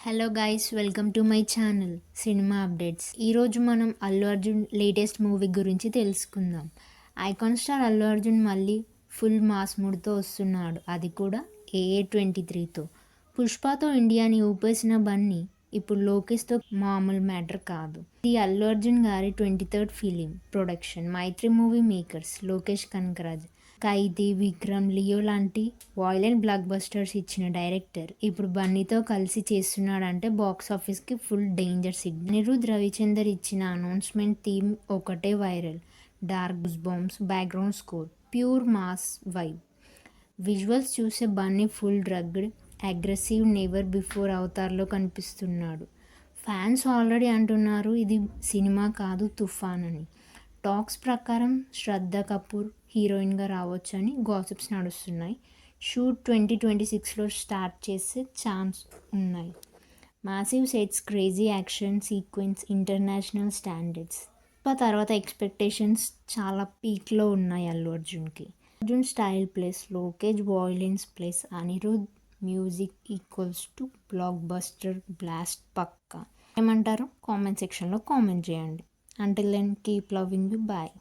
Hello guys, welcome to my channel cinema updates. ఈరోజు మనం Allu Arjun latest movie గురించి తెలుసుకుందాం. ఐకాన్ స్టార్ అల్లు అర్జున్ మళ్ళీ ఫుల్ మాస్ మూడ్తో వస్తున్నాడు, అది కూడా AA23తో. పుష్పతో ఇండియాని ఊపేసిన బన్నీ ఇప్పుడు లోకేష్తో మామూలు మ్యాటర్ కాదు. ఇది అల్లు అర్జున్ గారి 23rd film production. Mythri movie makers Lokesh Kanagaraj, Khaidi, Vikram, Leo లాంటి వాయిలెంట్ బ్లాక్ బస్టర్స్ ఇచ్చిన డైరెక్టర్ ఇప్పుడు బన్నీతో కలిసి చేస్తున్నాడంటే బాక్స్ ఆఫీస్కి full danger signal. Anirudh Ravichander ఇచ్చిన అనౌన్స్మెంట్ థీమ్ ఒకటే viral. Dark goosebumps, background score, pure mass vibe. Visuals చూసే Bunny full drugged, aggressive, never before అవతార్లో కనిపిస్తున్నాడు. ఫ్యాన్స్ ఆల్రెడీ అంటున్నారు ఇది సినిమా కాదు తుఫాన్ అని. టాక్స్ ప్రకారం శ్రద్ధ కపూర్ హీరోయిన్గా రావచ్చని గాసిప్స్ నడుస్తున్నాయి. షూట్ 2026లో స్టార్ట్ చేసే ఛాన్స్ ఉన్నాయి. Massive sets, crazy action sequence, international standards. తర్వాత ఎక్స్పెక్టేషన్స్ చాలా పీక్లో ఉన్నాయి అల్లు అర్జున్కి. Arjun style plus Lokesh violence plus Anirudh music equals to blockbuster blast పక్కా. ఏమంటారు? కామెంట్ సెక్షన్లో కామెంట్ చేయండి. Until then, keep loving you. Bye.